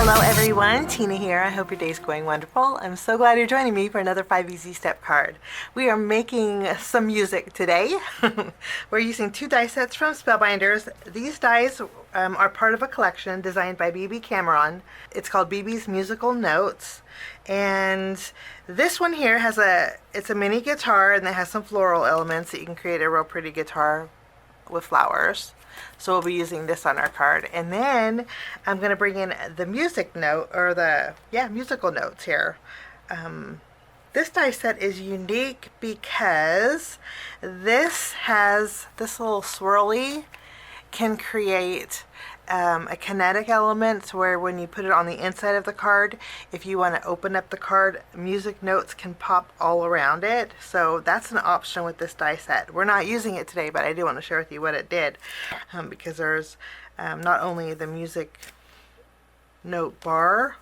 Hello everyone, Tina here. I hope your day's going wonderful. I'm so glad you're joining me for another 5 Easy Step card. We are making some music today. We're using 2 die sets from Spellbinders. These dies are part of a collection designed by Bibi Cameron. It's called Bibi's Musical Notes. And this one here it's a mini guitar, and it has some floral elements that you can create a real pretty guitar with flowers. So we'll be using this on our card. And then I'm going to bring in the music note, or musical notes here. This die set is unique because this has this little swirly, can create a kinetic element where when you put it on the inside of the card, if you want to open up the card, music notes can pop all around it. So that's an option with this die set. We're not using it today, but I do want to share with you what it did, because there's not only the music note bar.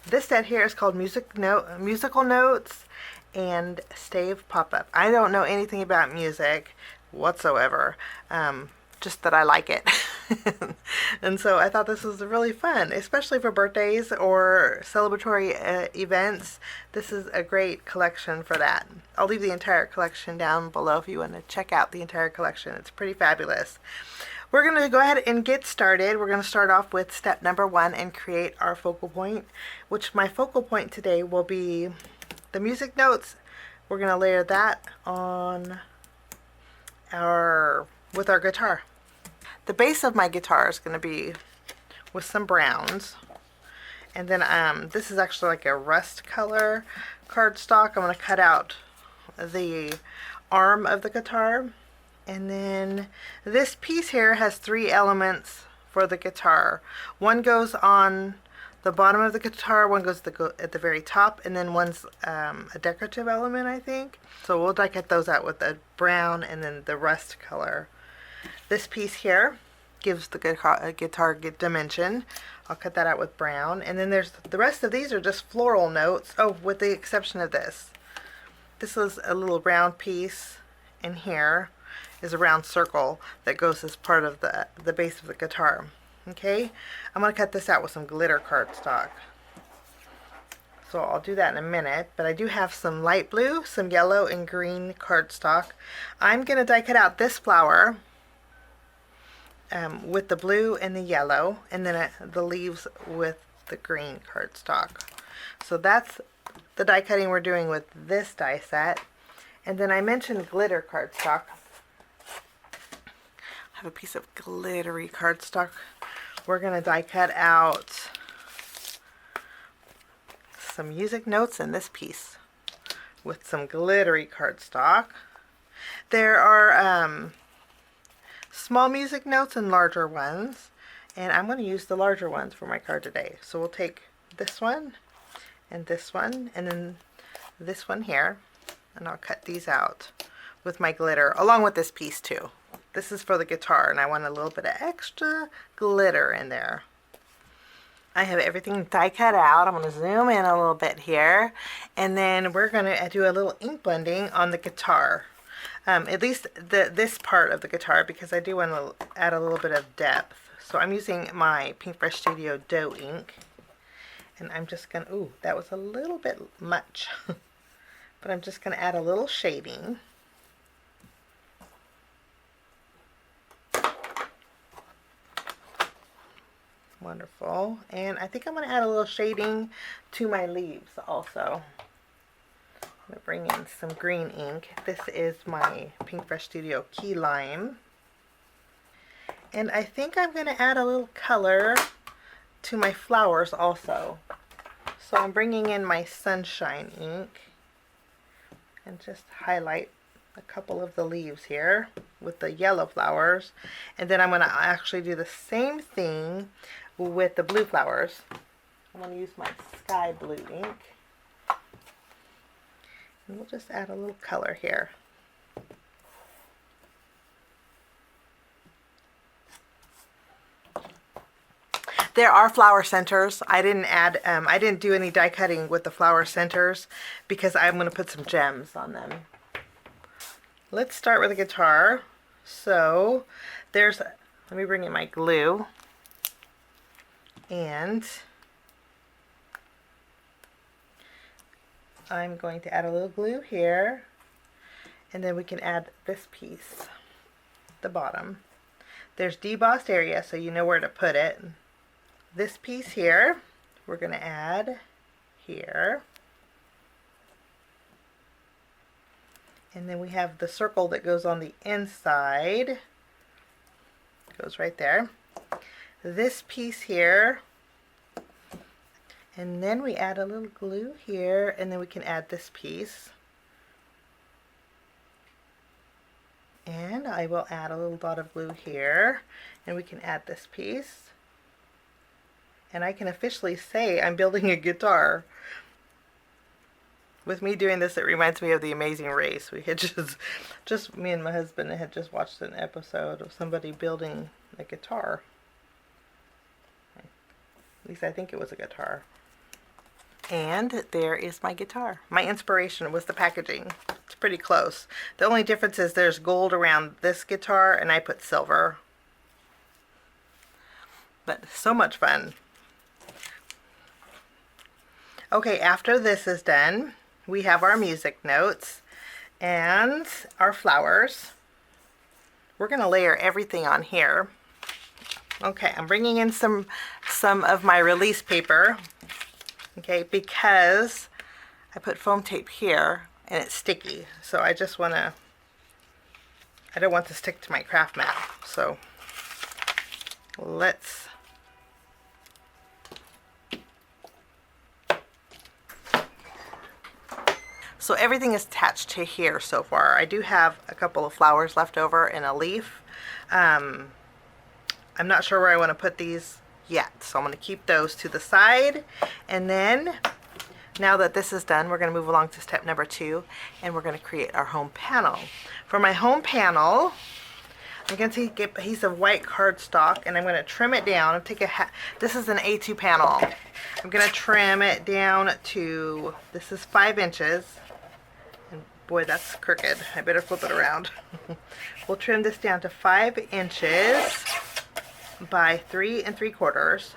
This set here is called Musical Notes and Stave Pop-Up. I don't know anything about music whatsoever. Just that I like it. And so I thought this was really fun, especially for birthdays or celebratory events. This is a great collection for that. I'll leave the entire collection down below if you want to check out the entire collection. It's pretty fabulous. We're going to go ahead and get started. We're going to start off with step number 1 and create our focal point, which my focal point today will be the music notes. We're going to layer that on with our guitar. The base of my guitar is going to be with some browns, and then this is actually like a rust color cardstock. I'm going to cut out the arm of the guitar, and then this piece here has 3 elements for the guitar. One goes on the bottom of the guitar, one goes at the very top, and then one's a decorative element, I think. So we'll die cut those out with the brown and then the rust color. This piece here gives the guitar dimension. I'll cut that out with brown. And then there's the rest of these are just floral notes. Oh, with the exception of this. This is a little round piece, and here is a round circle that goes as part of the base of the guitar. Okay, I'm going to cut this out with some glitter cardstock. So I'll do that in a minute, but I do have some light blue, some yellow, and green cardstock. I'm going to die cut out this flower with the blue and the yellow, and then the leaves with the green cardstock. So that's the die cutting we're doing with this die set. And then I mentioned glitter cardstock. I have a piece of glittery cardstock. We're going to die cut out some music notes in this piece with some glittery cardstock. There are small music notes and larger ones, and I'm going to use the larger ones for my card today. So we'll take this one, and then this one here, and I'll cut these out with my glitter along with this piece too. This is for the guitar, and I want a little bit of extra glitter in there. I have everything die cut out. I'm going to zoom in a little bit here, and then we're going to do a little ink blending on the guitar. At least this part of the guitar, because I do want to add a little bit of depth. So I'm using my Pinkbrush Studio dough ink, and I'm just going to, ooh, that was a little bit much, but I'm just going to add a little shading. Wonderful. And I think I'm going to add a little shading to my leaves also. I'm going to bring in some green ink. This is my Pinkbrush Studio Key Lime. And I think I'm going to add a little color to my flowers also. So I'm bringing in my Sunshine ink and just highlight a couple of the leaves here with the yellow flowers. And then I'm going to actually do the same thing with the blue flowers. I'm going to use my Sky Blue ink. And we'll just add a little color here. There are flower centers. I didn't do any die cutting with the flower centers because I'm going to put some gems on them. Let's start with the guitar. So let me bring in my glue, and I'm going to add a little glue here, and then we can add this piece, the bottom. There's debossed area, so you know where to put it. This piece here, we're going to add here. And then we have the circle that goes on the inside. Goes right there. This piece here. And then we add a little glue here, and then we can add this piece. And I will add a little dot of glue here, and we can add this piece. And I can officially say I'm building a guitar. With me doing this, it reminds me of The Amazing Race. We had just me and my husband had just watched an episode of somebody building a guitar. At least I think it was a guitar. And there is my guitar. My inspiration was the packaging. It's pretty close. The only difference is there's gold around this guitar and I put silver. But so much fun. Okay, after this is done, we have our music notes and our flowers. We're going to layer everything on here. Okay, I'm bringing in some of my release paper. Okay, because I put foam tape here and it's sticky, so I just want to, I don't want to stick to my craft mat, so let's so everything is attached to here so far. I do have a couple of flowers left over and a leaf. I'm not sure where I want to put these yet, so I'm going to keep those to the side. And then now that this is done, we're going to move along to step number 2, and we're going to create our home panel. For my home panel, I'm going to take a piece of white cardstock and I'm going to trim it down. I'll take this is an A2 panel. I'm going to trim it down to, this is 5 inches. And boy, that's crooked. I better flip it around. We'll trim this down to 5 inches by 3 3/4.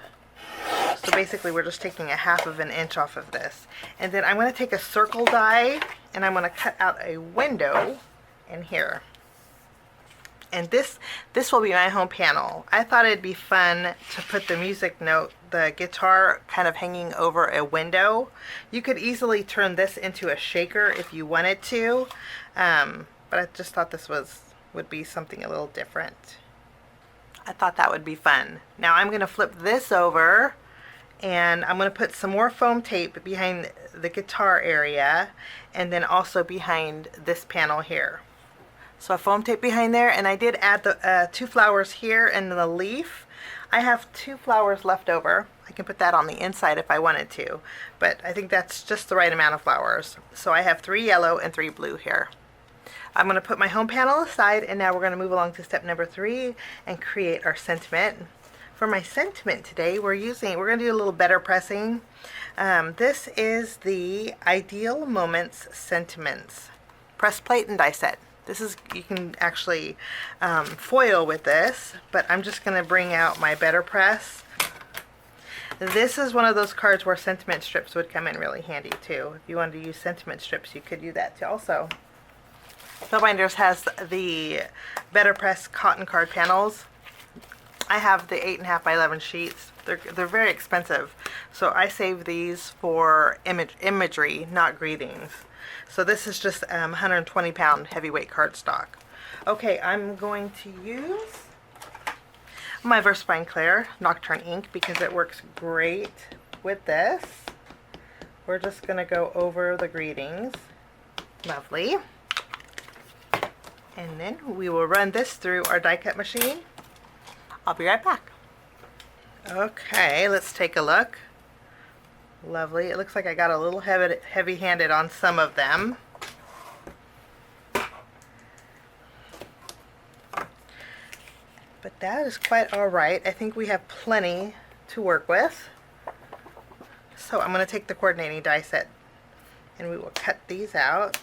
So basically we're just taking a 1/2 inch off of this. And then I'm going to take a circle die and I'm going to cut out a window in here. And this will be my home panel. I thought it'd be fun to put the music note, the guitar, kind of hanging over a window. You could easily turn this into a shaker if you wanted to, but I just thought this would be something a little different. I thought that would be fun. Now I'm going to flip this over and I'm going to put some more foam tape behind the guitar area and then also behind this panel here. So a foam tape behind there, and I did add the 2 flowers here and the leaf. I have 2 flowers left over. I can put that on the inside if I wanted to, but I think that's just the right amount of flowers. So I have 3 yellow and 3 blue here. I'm going to put my home panel aside, and now we're going to move along to step number 3 and create our sentiment. For my sentiment today, we're going to do a little better pressing. This is the Ideal Moments Sentiments press plate and die set. This is, you can actually foil with this, but I'm just going to bring out my better press. This is one of those cards where sentiment strips would come in really handy too. If you wanted to use sentiment strips, you could do that too also. Spellbinders has the Better Press cotton card panels. I have the 8.5 by 11 sheets. They're very expensive, so I save these for imagery, not greetings. So this is just 120 pound heavyweight cardstock. Okay, I'm going to use my VersaFine Clear Nocturne ink because it works great with this. We're just going to go over the greetings. Lovely. And then we will run this through our die cut machine. I'll be right back. Okay, let's take a look. Lovely. It looks like I got a little heavy-handed on some of them. But that is quite alright. I think we have plenty to work with. So I'm going to take the coordinating die set and we will cut these out.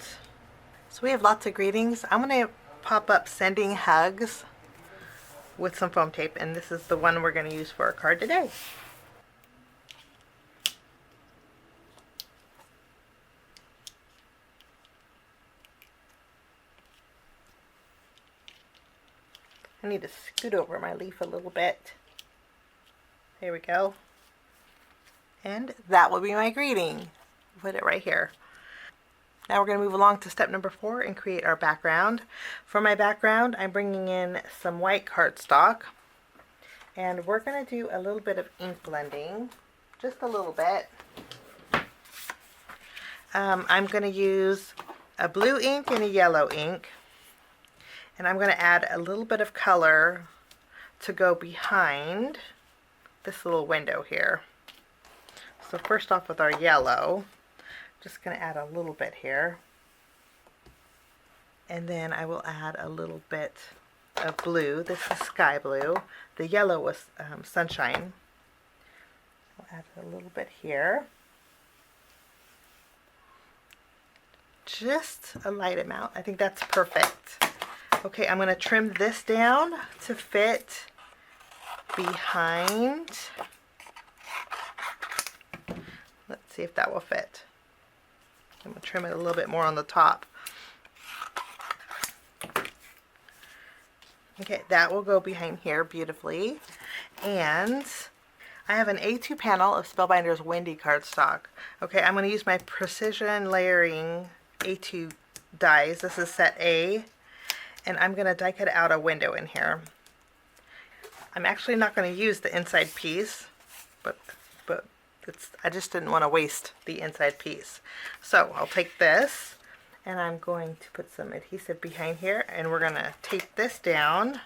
So we have lots of greetings. I'm going to pop up sending hugs with some foam tape, and this is the one we're going to use for our card today. I need to scoot over my leaf a little bit. There we go. And that will be my greeting. Put it right here. Now we're going to move along to step number 4 and create our background. For my background, I'm bringing in some white cardstock. And we're going to do a little bit of ink blending. Just a little bit. I'm going to use a blue ink and a yellow ink. And I'm going to add a little bit of color to go behind this little window here. So first off with our yellow, just going to add a little bit here. And then I will add a little bit of blue. This is sky blue. The yellow was sunshine. I'll add a little bit here. Just a light amount. I think that's perfect. Okay, I'm going to trim this down to fit behind. Let's see if that will fit. I'm going to trim it a little bit more on the top. Okay, that will go behind here beautifully. And I have an A2 panel of Spellbinders Windy cardstock. Okay, I'm going to use my precision layering A2 dies. This is set A. And I'm going to die cut out a window in here. I'm actually not going to use the inside piece, but I just didn't want to waste the inside piece. So I'll take this and I'm going to put some adhesive behind here, and we're going to tape this down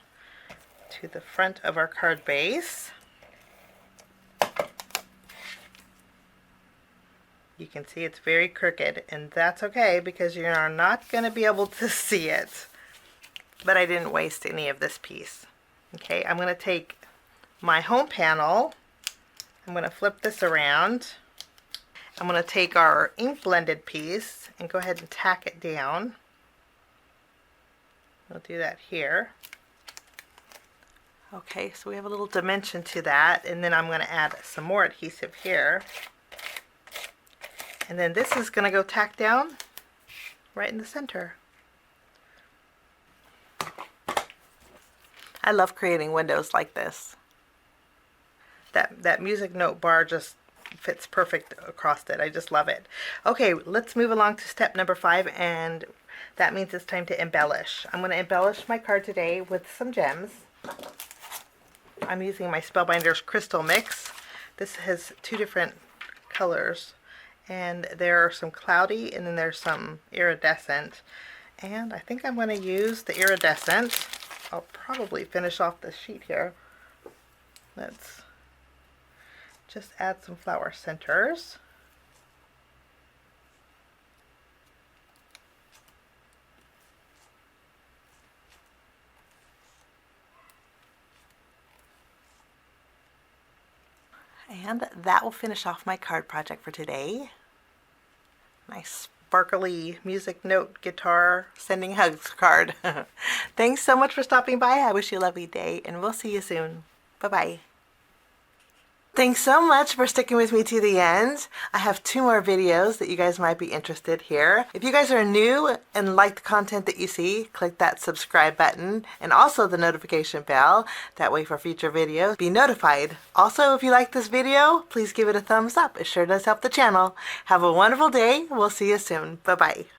to the front of our card base. You can see it's very crooked, and that's okay because you are not going to be able to see it. But I didn't waste any of this piece. Okay, I'm going to take my home panel, I'm going to flip this around. I'm going to take our ink blended piece and go ahead and tack it down. We'll do that here. Okay, so we have a little dimension to that, and then I'm going to add some more adhesive here. And then this is going to go tack down right in the center. I love creating windows like this. That music note bar just fits perfect across it. I just love it. Okay, let's move along to step number 5, and that means it's time to embellish. I'm going to embellish my card today with some gems. I'm using my Spellbinders Crystal Mix. This has 2 different colors, and there are some cloudy and then there's some iridescent. And I think I'm going to use the iridescent. I'll probably finish off this sheet here. Let's just add some flower centers. And that will finish off my card project for today. Nice sparkly music note guitar sending hugs card. Thanks so much for stopping by. I wish you a lovely day, and we'll see you soon. Bye-bye. Thanks so much for sticking with me to the end. I have 2 more videos that you guys might be interested here. If you guys are new and like the content that you see, click that subscribe button and also the notification bell. That way for future videos, be notified. Also, if you like this video, please give it a thumbs up. It sure does help the channel. Have a wonderful day. We'll see you soon. Bye-bye.